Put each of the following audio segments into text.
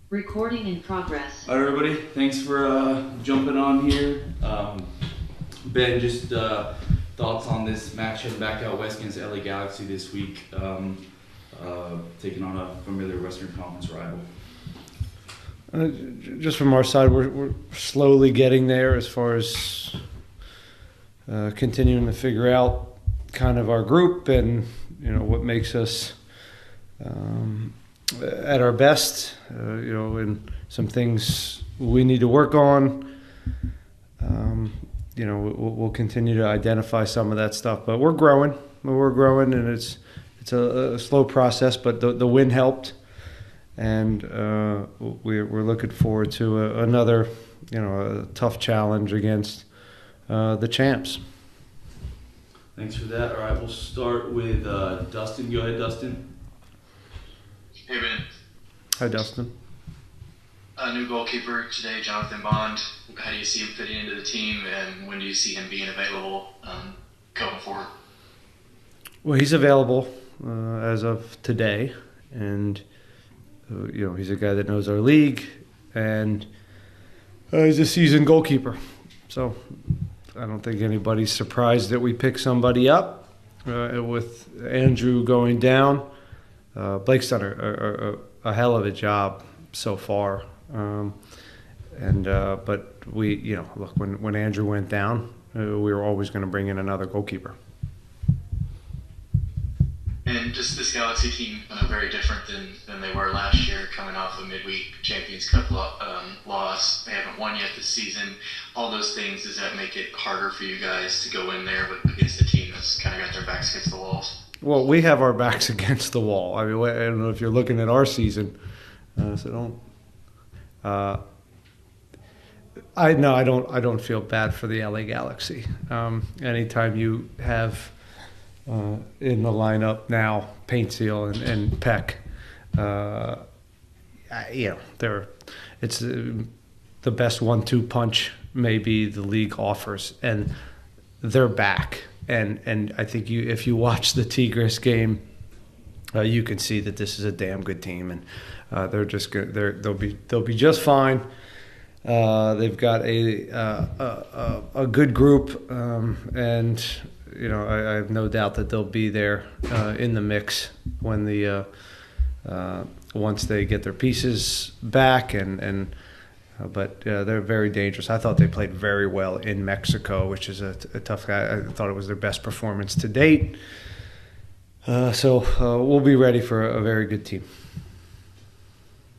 Recording in progress. All right, everybody. Thanks for jumping on here. Ben, just thoughts on this match heading back out west against LA Galaxy this week, taking on a familiar Western Conference rival. Just from our side, we're slowly getting there as far as continuing to figure out kind of our group and what makes us at our best. And some things we need to work on. We'll continue to identify some of that stuff, but we're growing, and it's a slow process. But the win helped. And we're looking forward to another, a tough challenge against the champs. Thanks for that. All right, we'll start with Dustin. Go ahead, Dustin. Hey, Ben. Hi, Dustin. A new goalkeeper today, Jonathan Bond. How do you see him fitting into the team, and when do you see him being available going forward? Well, he's available as of today, and he's a guy that knows our league, and he's a seasoned goalkeeper. So I don't think anybody's surprised that we picked somebody up with Andrew going down. Blake's done a hell of a job so far. But we, look, when Andrew went down, we were always going to bring in another goalkeeper. And just this Galaxy team, very different than they were last year, coming off a midweek Champions Cup loss. They haven't won yet this season. All those things, does that make it harder for you guys to go in there against a team that's kind of got their backs against the walls? Well, we have our backs against the wall. I mean, I don't know if you're looking at our season, so don't. I don't feel bad for the LA Galaxy. Anytime you have in the lineup now Paintseal and Peck, it's the best 1-2 punch maybe the league offers, and they're back. And I think if you watch the Tigres game, you can see that this is a damn good team, and they're just good. They'll be just fine. They've got a good group, and I have no doubt that they'll be there in the mix when once they get their pieces back, but they're very dangerous. I thought they played very well in Mexico, which is a tough guy. I thought it was their best performance to date. So we'll be ready for a very good team.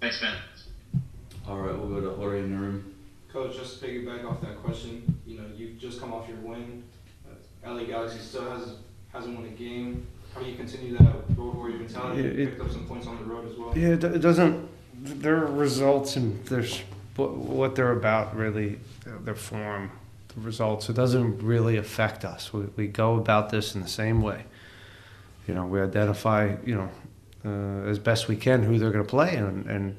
Thanks, Ben. All right, we'll go to Jorge in the room. Coach, just to piggyback off that question, you've just come off your win. LA Galaxy still hasn't won a game. How do you continue that road warrior mentality? You picked up some points on the road as well. Yeah, it doesn't. Their results and what they're about, really, their form, the results. It doesn't really affect us. We go about this in the same way. We identify, as best we can who they're going to play, and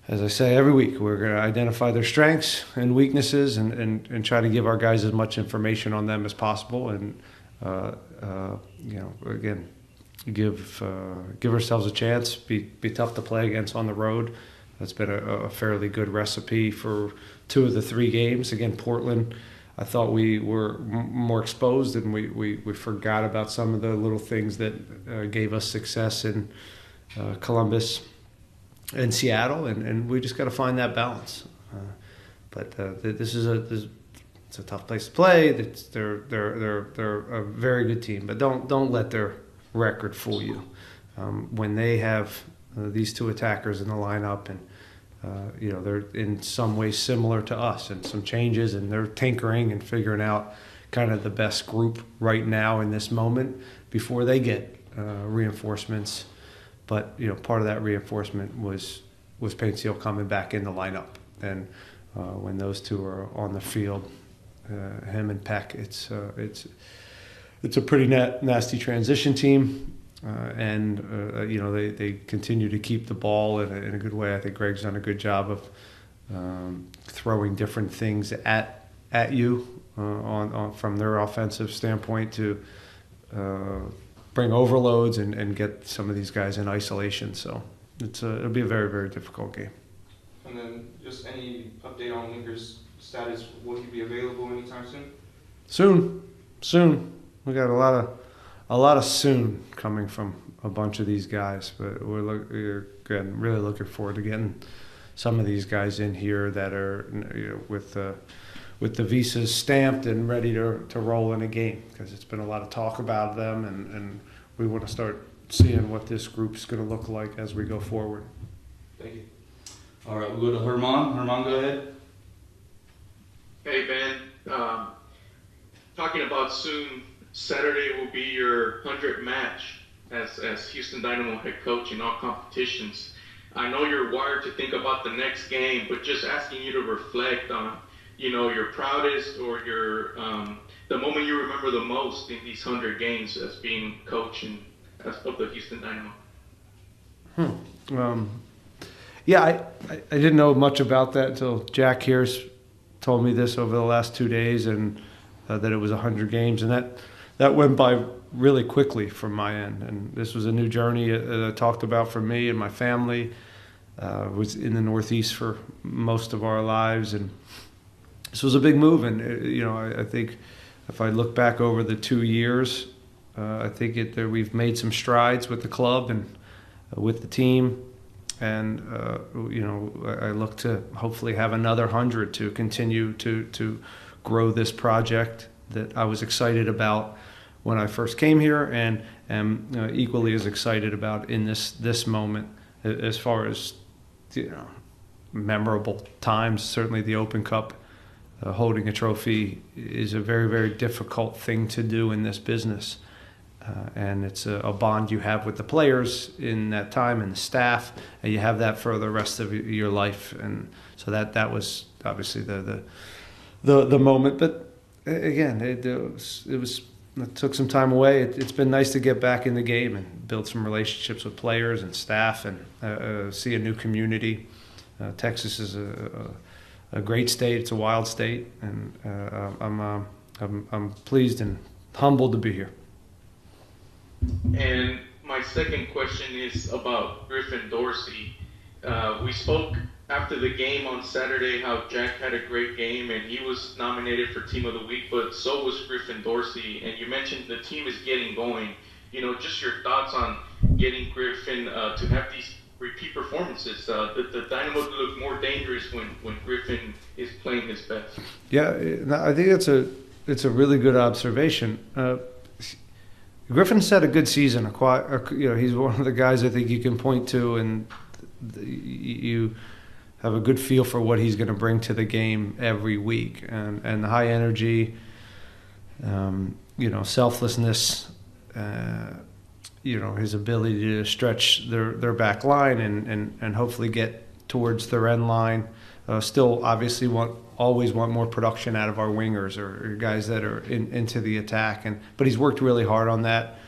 as I say every week, we're going to identify their strengths and weaknesses, and try to give our guys as much information on them as possible, and again, give ourselves a chance. Be tough to play against on the road. That's been a fairly good recipe for 2 of the 3 games. Again, Portland, I thought we were more exposed, and we forgot about some of the little things that gave us success in Columbus and Seattle, and we just got to find that balance. But this is it's a tough place to play. They're a very good team, but don't let their record fool you. When they have these 2 attackers in the lineup, and they're in some ways similar to us, and some changes, and they're tinkering and figuring out kind of the best group right now in this moment before they get reinforcements. But part of that reinforcement was Paintseal coming back in the lineup, and when those 2 are on the field, him and Peck, it's a pretty nasty transition team. They continue to keep the ball in a good way. I think Greg's done a good job of throwing different things at you on from their offensive standpoint to bring overloads and get some of these guys in isolation. So it'll be a very, very difficult game. And then just any update on Linker's status? Will he be available anytime soon? Soon. We got a lot of soon coming from a bunch of these guys, but we're again really looking forward to getting some of these guys in here that are, you know, with the visas stamped and ready to roll in a game, because it's been a lot of talk about them, and we want to start seeing what this group's going to look like as we go forward. Thank you. All right, we'll go to Herman. Herman, go ahead. Hey, Ben. Talking about soon, Saturday will be your 100th match as Houston Dynamo head coach in all competitions. I know you're wired to think about the next game, but just asking you to reflect on, you know, your proudest or your the moment you remember the most in these 100 games as being coach of the Houston Dynamo. Yeah, I didn't know much about that until Jack Hears told me this over the last 2 days, and that it was 100 games, and that went by really quickly from my end. And this was a new journey that I talked about for me and my family. Was in the Northeast for most of our lives, and this was a big move. And you know, I think if I look back over the 2 years, I think we've made some strides with the club and with the team. And you know, I look to hopefully have another 100 to continue to grow this project that I was excited about when I first came here, and am equally as excited about in this moment. As far as, you know, memorable times, certainly the Open Cup, holding a trophy is a very, very difficult thing to do in this business. And it's a bond you have with the players in that time and the staff, and you have that for the rest of your life. And so that was obviously the moment. But again, it took some time away. It's been nice to get back in the game and build some relationships with players and staff, and see a new community. Texas is a great state. It's a wild state, and I'm pleased and humbled to be here. And my second question is about Griffin Dorsey. We spoke after the game on Saturday how Jack had a great game and he was nominated for Team of the Week, but so was Griffin Dorsey. And you mentioned the team is getting going. You know, just your thoughts on getting Griffin to have these repeat performances. The Dynamo look more dangerous when Griffin is playing his best. Yeah, I think it's a really good observation. Griffin's had a good season. You know, he's one of the guys I think you can point to, and you have a good feel for what he's going to bring to the game every week, and the high energy, you know, selflessness, you know, his ability to stretch their back line and hopefully get towards their end line. Still, obviously, always want more production out of our wingers or guys that are into the attack. But he's worked really hard on that,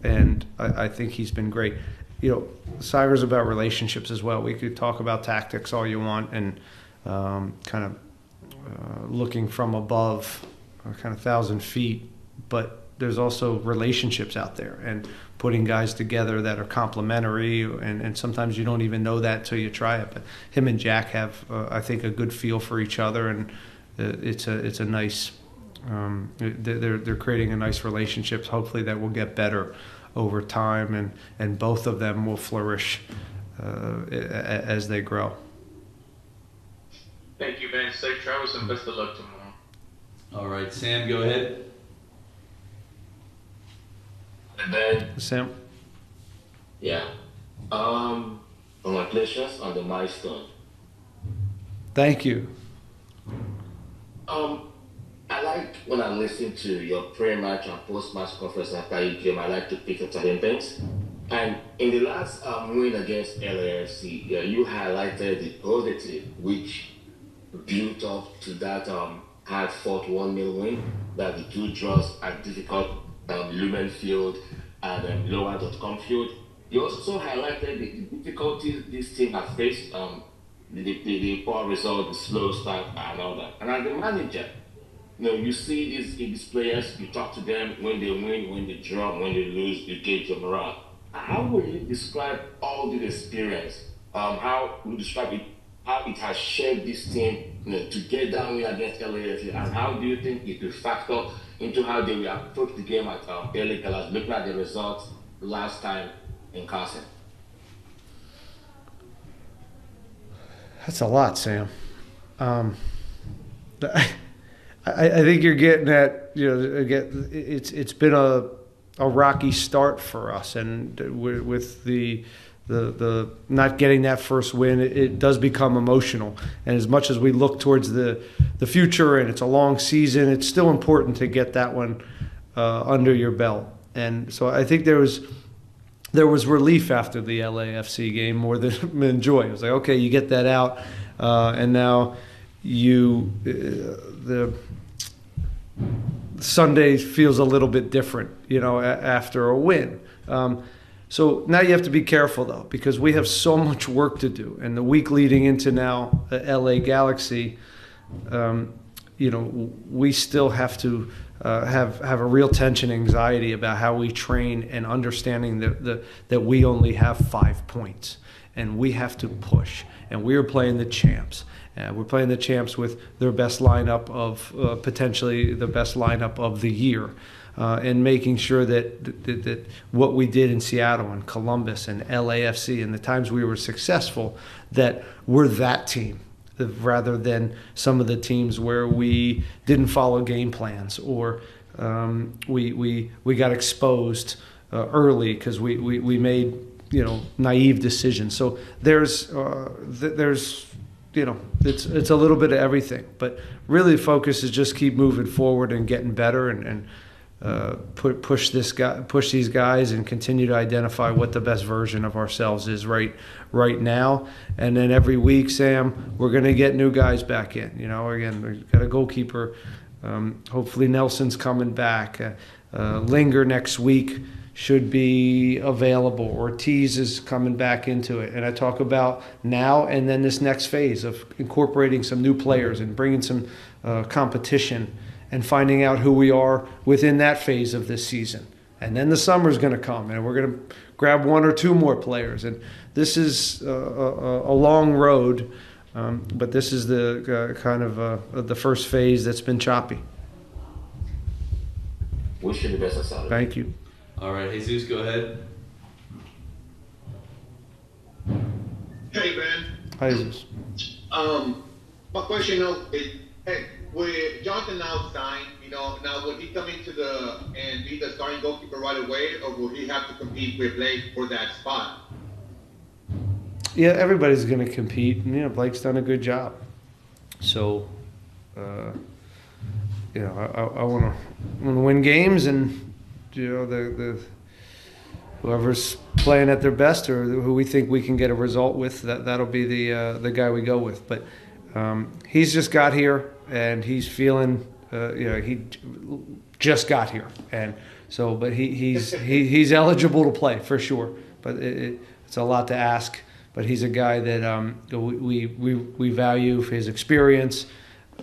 and I think he's been great. You know, soccer's about relationships as well. We could talk about tactics all you want, and kind of looking from above, kind of 1,000 feet, but there's also relationships out there and putting guys together that are complementary, and sometimes you don't even know that till you try it. But him and Jack have, I think, a good feel for each other, and it's a nice. They're creating a nice relationship. Hopefully, that will get better over time, and both of them will flourish as they grow. Thank you, Ben. Safe travels and best of luck tomorrow. All right, Sam, go ahead. Ben. Sam? Yeah. Congratulations on the milestone. Thank you. I like when I listen to your pre-match and post-match conference after each game. I like to pick up certain things. And in the last win against LAFC, you highlighted the positive, which built up to that hard-fought 1-0 win, that the two draws at difficult Lumen Field and Lower.com Field. You also highlighted the difficulties this team has faced, the poor result, the slow start, and all that. And as the manager, you know, you see these players, you talk to them when they win, when they draw, when they lose, you gauge your morale. How would you describe all this experience? How would you describe it how it has shaped this team, to get that win against LAFC, and how do you think it will factor into how they will approach the game at LA Galaxy, looking at the results last time in Carson? That's a lot, Sam. I think you're getting at, again, it's been a rocky start for us, and with the not getting that first win, it does become emotional. And as much as we look towards the future, and it's a long season, it's still important to get that one under your belt. And so I think there was relief after the LAFC game more than joy. It was like, okay, you get that out, and now the Sunday feels a little bit different, after a win. So now you have to be careful, though, because we have so much work to do. And the week leading into now LA Galaxy, we still have to have a real tension, anxiety about how we train, and understanding that we only have 5 points, and we have to push. And we are playing the champs. We're playing the champs with their best lineup of potentially the best lineup of the year. And making sure that what we did in Seattle and Columbus and LAFC and the times we were successful, that we're that team rather than some of the teams where we didn't follow game plans, or we got exposed early because we made naive decisions. So there's it's a little bit of everything, but really the focus is just keep moving forward and getting better, and push these guys, and continue to identify what the best version of ourselves is right now. And then every week, Sam, we're going to get new guys back in. Again, we've got a goalkeeper. Hopefully Nelson's coming back. Linger next week should be available. Ortiz is coming back into it. And I talk about now and then this next phase of incorporating some new players and bringing some competition, and finding out who we are within that phase of this season. And then the summer's going to come, and we're going to grab 1 or 2 more players. And this is a long road, but this is the kind of the first phase that's been choppy. Wish you the best of Saturday. Thank you. All right, Jesus, go ahead. Hey, man. Hi, Jesus. My question is, with Jonathan now signed, now will he come into and be the starting goalkeeper right away, or will he have to compete with Blake for that spot? Yeah, everybody's going to compete. And, Blake's done a good job. So, I want to win games, and the whoever's playing at their best, or who we think we can get a result with, that'll be the guy we go with. But he's just got here, and he's feeling. He just got here, and so, but he's eligible to play for sure. But it's a lot to ask. But he's a guy that we value for his experience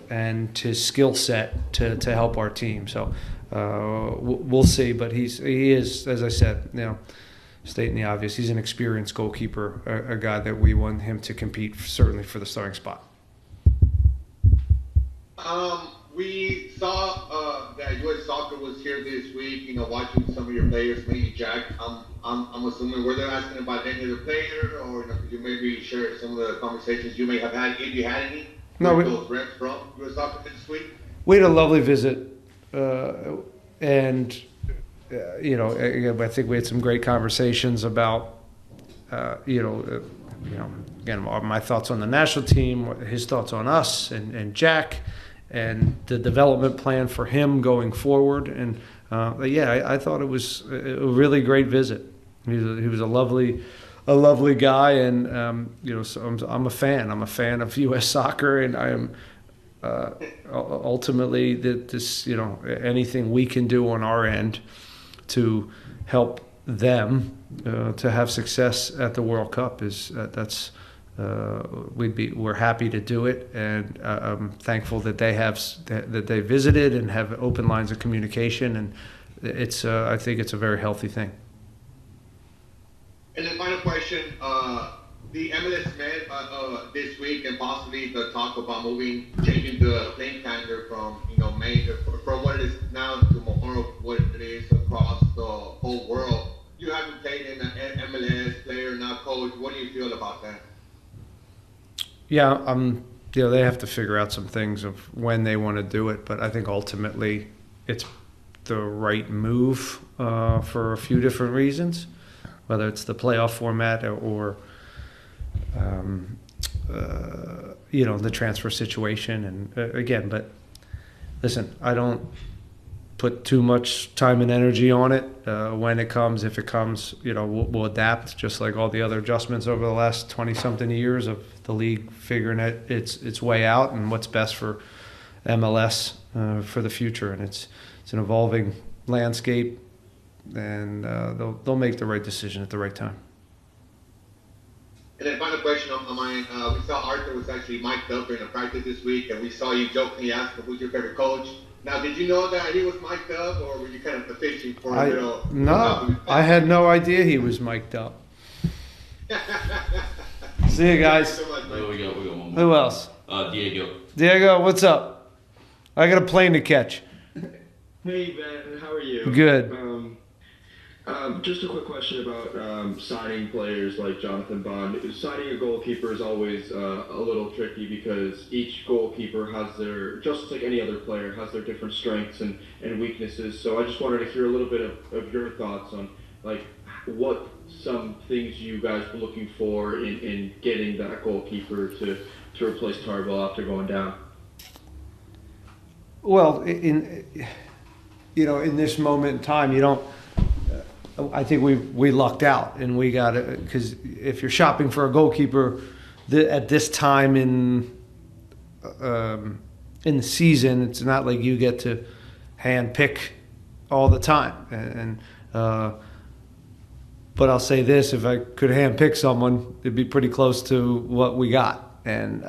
and his skill set to help our team. So we'll see. But he is, as I said, stating the obvious, he's an experienced goalkeeper, a guy that we want him to compete certainly for the starting spot. We saw that U.S. Soccer was here this week, watching some of your players, mainly Jack. I'm assuming, were they asking about any of the player, or could you maybe share some of the conversations you may have had, if you had any, with those reps from U.S. Soccer this week? We had a lovely visit, and I think we had some great conversations about, again, my thoughts on the national team, his thoughts on us, and Jack, and the development plan for him going forward. And I thought it was a really great visit. He was a lovely guy, and so I'm a fan. I'm a fan of U.S. Soccer, and I am ultimately this anything we can do on our end to help them to have success at the World Cup we're happy to do it, and I'm thankful that they visited and have open lines of communication, and I think it's a very healthy thing. And then final question, the MLS met this week and possibly the talk about changing the playing calendar from May from what it is now to tomorrow, what it is across the whole world. You haven't played in an MLS, player, not coach. What do you feel about that? Yeah, they have to figure out some things of when they want to do it, but I think ultimately it's the right move for a few different reasons, whether it's the playoff format or the transfer situation. And again, but listen, I don't put too much time and energy on it. When it comes, if it comes, we'll adapt, just like all the other adjustments over the last 20-something years of the league figuring its way out and what's best for MLS for the future. And it's an evolving landscape, and they'll make the right decision at the right time. And then final question on mine. We saw Arthur was actually mic'd up during a practice this week, and we saw you jokingly ask him who's your favorite coach. Now, did you know that he was mic'd up, or were you kind of fishing for a little? No, I had no idea he was mic'd up. See you guys. So much, We got one more. Who else? Diego. What's up? I got a plane to catch. Hey Ben, how are you? Good. Just a quick question about signing players like Jonathan Bond. Signing a goalkeeper is always a little tricky because each goalkeeper has just like any other player, has their different strengths and weaknesses. So I just wanted to hear a little bit of your thoughts on like what some things you guys were looking for in getting that goalkeeper to replace Tarbell after going down. Well, in this moment in time, you don't. I think we lucked out, and we got it because if you're shopping for a goalkeeper at this time in the season, it's not like you get to hand pick all the time. But I'll say this: if I could hand pick someone, it'd be pretty close to what we got, and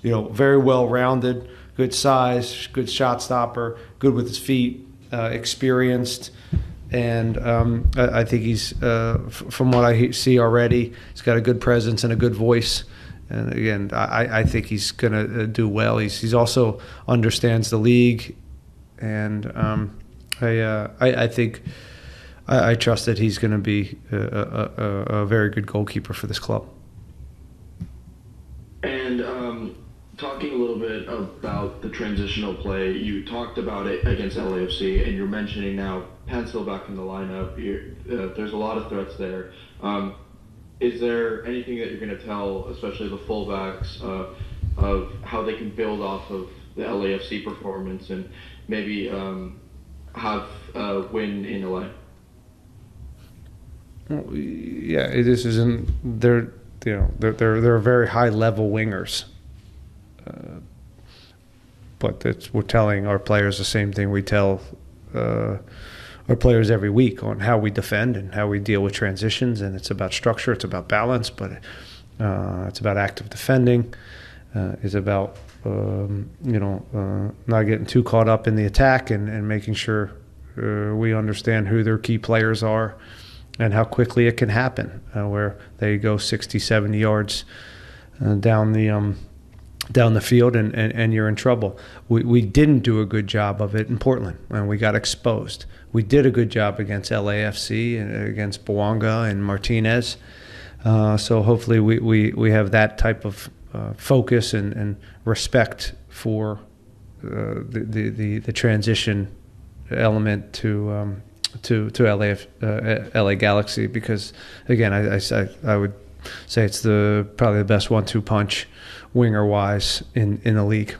very well rounded, good size, good shot stopper, good with his feet, experienced. And I think he's, from what I see already, he's got a good presence and a good voice. And again, I think he's going to do well. He's also understands the league, and I think I trust that he's going to be a very good goalkeeper for this club. And talking a little bit about the transitional play, you talked about it against LAFC, and you're mentioning now Pencil back in the lineup. There's a lot of threats there. Is there anything that you're going to tell, especially the fullbacks, of how they can build off of the LAFC performance and maybe have a win in LA? Well, yeah, this isn't. They're very high level wingers. But we're telling our players the same thing we tell our players every week on how we defend and how we deal with transitions. And it's about structure, it's about balance, but it's about active defending. It's about not getting too caught up in the attack and making sure we understand who their key players are and how quickly it can happen, where they go 60, 70 yards down the field and you're in trouble. We didn't do a good job of it in Portland, and we got exposed. We did a good job against LAFC and against Bouanga and Martinez. So hopefully we have that type of focus and respect for the transition element to LA Galaxy, because again I would say it's probably the best 1-2 punch winger wise in the league.